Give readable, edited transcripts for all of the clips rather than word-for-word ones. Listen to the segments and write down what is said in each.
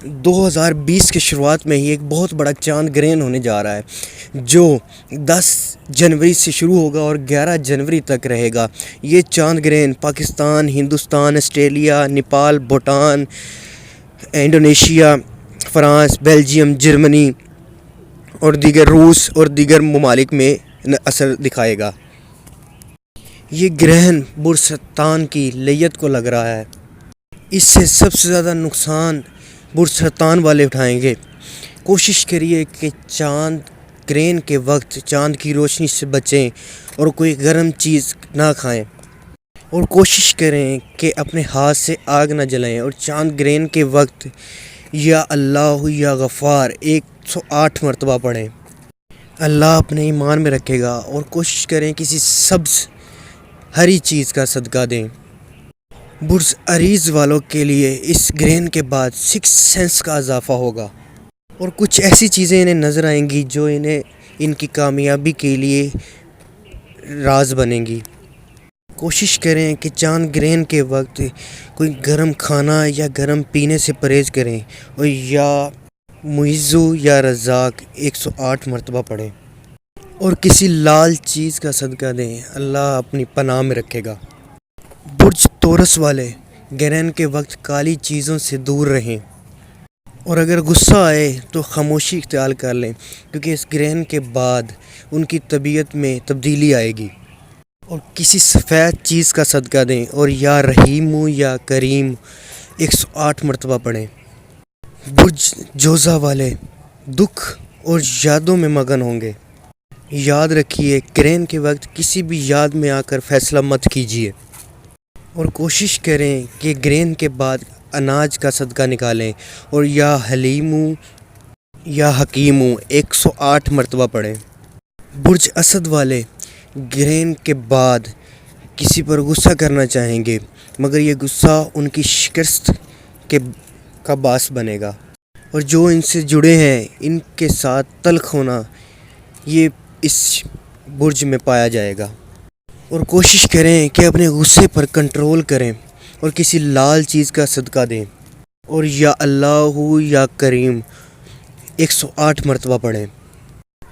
2020 کے شروعات میں ہی ایک بہت بڑا چاند گرہن ہونے جا رہا ہے جو 10 جنوری سے شروع ہوگا اور 11 جنوری تک رہے گا۔ یہ چاند گرہن Pakistan, Hindustan, Australia, Nepal, Bhutan, Indonesia, France, Belgium, Germany اور دیگر روس اور دیگر ممالک میں اثر دکھائے گا۔ یہ گرہن برج سرطان کی لیت کو لگ رہا ہے۔ اس سے سب سے زیادہ نقصان برج سرطان والے اٹھائیں گے۔ کوشش کریے کہ چاند گرہن کے وقت چاند کی روشنی سے بچیں اور کوئی گرم چیز نہ کھائیں، اور کوشش کریں کہ اپنے ہاتھ سے آگ نہ جلائیں، اور چاند گرہن کے وقت یا اللہ یا غفار 108 مرتبہ پڑھیں۔ اللہ اپنے ایمان میں رکھے گا، اور کوشش کریں کسی سبز ہری چیز کا صدقہ دیں۔ برج عریض والوں کے لیے اس گرہن کے بعد 6 سینس کا اضافہ ہوگا، اور کچھ ایسی چیزیں انہیں نظر آئیں گی جو ان کی کامیابی کے لیے راز بنیں گی۔ کوشش کریں کہ چاند گرہن کے وقت کوئی گرم کھانا یا گرم پینے سے پرہیز کریں، اور یا معیذ یا رزاق 108 مرتبہ پڑھیں، اور کسی لال چیز کا صدقہ دیں۔ اللہ اپنی پناہ میں رکھے گا۔ برج تورس والے گرہن کے وقت کالی چیزوں سے دور رہیں، اور اگر غصہ آئے تو خاموشی اختیار کر لیں، کیونکہ اس گرہن کے بعد ان کی طبیعت میں تبدیلی آئے گی۔ اور کسی سفید چیز کا صدقہ دیں، اور یا رحیم یا کریم 108 مرتبہ پڑھیں۔ برج جوزہ والے دکھ اور یادوں میں مگن ہوں گے۔ یاد رکھیے گرہن کے وقت کسی بھی یاد میں آ کر فیصلہ مت کیجیے، اور کوشش کریں کہ گرہن کے بعد اناج کا صدقہ نکالیں، اور یا حلیم یا حکیم 108 مرتبہ پڑھیں۔ برج اسد والے گرہن کے بعد کسی پر غصہ کرنا چاہیں گے، مگر یہ غصہ ان کی شکست کا باعث بنے گا، اور جو ان سے جڑے ہیں ان کے ساتھ تلخ ہونا یہ اس برج میں پایا جائے گا۔ اور کوشش کریں کہ اپنے غصے پر کنٹرول کریں، اور کسی لال چیز کا صدقہ دیں، اور یا اللہ یا کریم 108 مرتبہ پڑھیں۔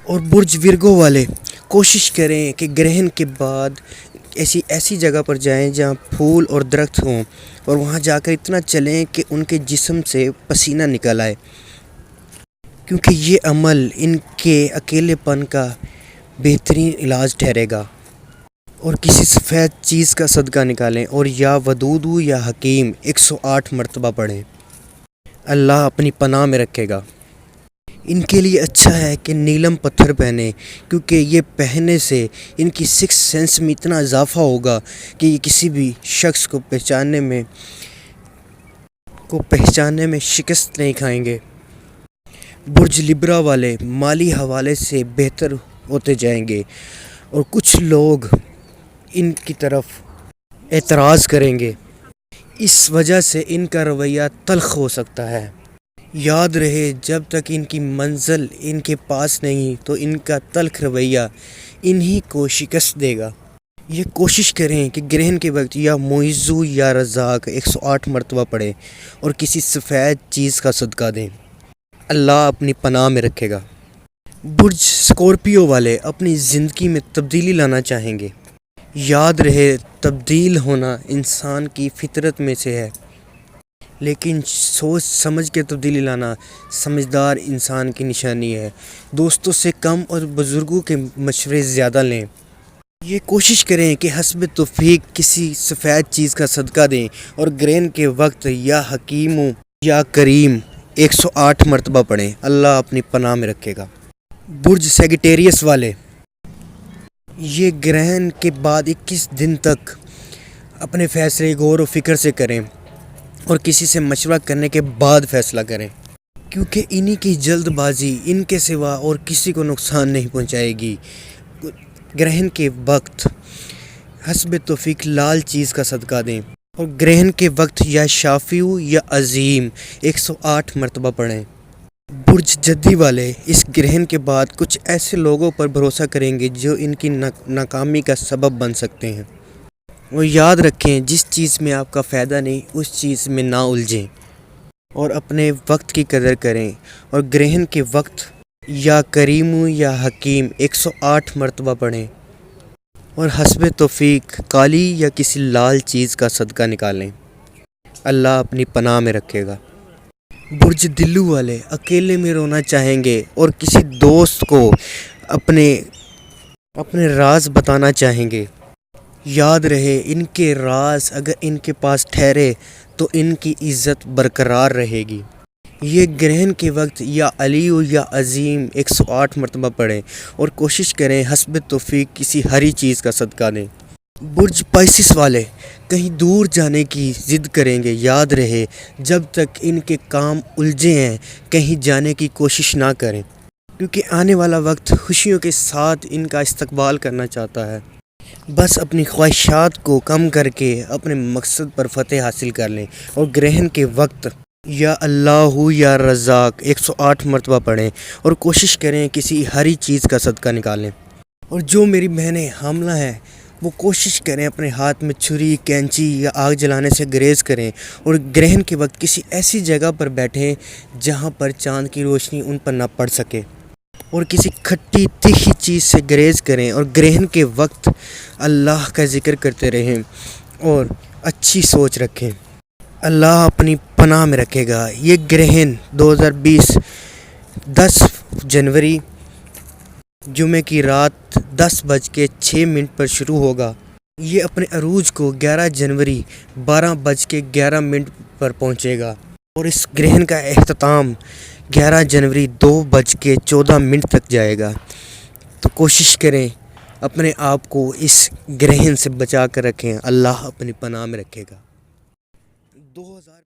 اور برج ورگو والے کوشش کریں کہ گرہن کے بعد ایسی جگہ پر جائیں جہاں پھول اور درخت ہوں، اور وہاں جا کر اتنا چلیں کہ ان کے جسم سے پسینہ نکل آئے، کیونکہ یہ عمل ان کے اکیلے پن کا بہترین علاج ٹھہرے گا۔ اور کسی سفید چیز کا صدقہ نکالیں، اور یا ودود یا حکیم 108 مرتبہ پڑھیں۔ اللہ اپنی پناہ میں رکھے گا۔ ان کے لیے اچھا ہے کہ نیلم پتھر پہنیں، کیونکہ یہ پہننے سے ان کی 6 سینس میں اتنا اضافہ ہوگا کہ یہ کسی بھی شخص کو پہچاننے میں شکست نہیں کھائیں گے۔ برج لبرا والے مالی حوالے سے بہتر ہوتے جائیں گے، اور کچھ لوگ ان کی طرف اعتراض کریں گے، اس وجہ سے ان کا رویہ تلخ ہو سکتا ہے۔ یاد رہے جب تک ان کی منزل ان کے پاس نہیں تو ان کا تلخ رویہ انہی کو شکست دے گا۔ یہ کوشش کریں کہ گرہن کے وقت یا معیذ یا رزاق 108 مرتبہ پڑھیں، اور کسی سفید چیز کا صدقہ دیں۔ اللہ اپنی پناہ میں رکھے گا۔ برج اسکورپیو والے اپنی زندگی میں تبدیلی لانا چاہیں گے۔ یاد رہے تبدیل ہونا انسان کی فطرت میں سے ہے، لیکن سوچ سمجھ کے تبدیلی لانا سمجھدار انسان کی نشانی ہے۔ دوستوں سے کم اور بزرگوں کے مشورے زیادہ لیں۔ یہ کوشش کریں کہ حسب توفیق کسی سفید چیز کا صدقہ دیں، اور گرہن کے وقت یا حکیم یا کریم 108 مرتبہ پڑھیں۔ اللہ اپنی پناہ میں رکھے گا۔ برج سیگیٹیریس والے یہ گرہن کے بعد 21 دن تک اپنے فیصلے غور و فکر سے کریں، اور کسی سے مشورہ کرنے کے بعد فیصلہ کریں، کیونکہ انہی کی جلد بازی ان کے سوا اور کسی کو نقصان نہیں پہنچائے گی۔ گرہن کے وقت حسب توفیق لال چیز کا صدقہ دیں، اور گرہن کے وقت یا شافی یا عظیم 108 مرتبہ پڑھیں۔ برج جدی والے اس گرہن کے بعد کچھ ایسے لوگوں پر بھروسہ کریں گے جو ان کی ناکامی کا سبب بن سکتے ہیں، اور یاد رکھیں جس چیز میں آپ کا فائدہ نہیں اس چیز میں نہ الجھیں۔ اور اپنے وقت کی قدر کریں، اور گرہن کے وقت یا کریم یا حکیم 108 مرتبہ پڑھیں، اور حسب توفیق کالی یا کسی لال چیز کا صدقہ نکالیں، اللہ اپنی پناہ میں رکھے گا۔ برج دلو والے اکیلے میں رونا چاہیں گے اور کسی دوست کو اپنے راز بتانا چاہیں گے، یاد رہے ان کے راز اگر ان کے پاس ٹھہرے تو ان کی عزت برقرار رہے گی۔ یہ گرہن کے وقت یا علی یا عظیم 108 مرتبہ پڑھیں اور کوشش کریں حسب توفیق کسی ہری چیز کا صدقہ دیں۔ برج پائسس والے کہیں دور جانے کی ضد کریں گے، یاد رہے جب تک ان کے کام الجھے ہیں کہیں جانے کی کوشش نہ کریں، کیونکہ آنے والا وقت خوشیوں کے ساتھ ان کا استقبال کرنا چاہتا ہے۔ بس اپنی خواہشات کو کم کر کے اپنے مقصد پر فتح حاصل کر لیں، اور گرہن کے وقت یا اللہ یا رزاق 108 مرتبہ پڑھیں اور کوشش کریں کسی ہری چیز کا صدقہ نکالیں۔ اور جو میری بہنیں حاملہ ہیں وہ کوشش کریں اپنے ہاتھ میں چھری، کینچی یا آگ جلانے سے گریز کریں، اور گرہن کے وقت کسی ایسی جگہ پر بیٹھیں جہاں پر چاند کی روشنی ان پر نہ پڑ سکے، اور کسی کھٹی تیکھی چیز سے گریز کریں، اور گرہن کے وقت اللہ کا ذکر کرتے رہیں اور اچھی سوچ رکھیں، اللہ اپنی پناہ میں رکھے گا۔ یہ گرہن 2020 10 جنوری جمعہ کی رات 10:06 پر شروع ہوگا۔ یہ اپنے عروج کو 11 جنوری 12:11 پر پہنچے گا، اور اس گرہن کا اختتام 11 جنوری 2:14 تک جائے گا۔ تو کوشش کریں اپنے آپ کو اس گرہن سے بچا کر رکھیں، اللہ اپنی پناہ میں رکھے گا۔ 2000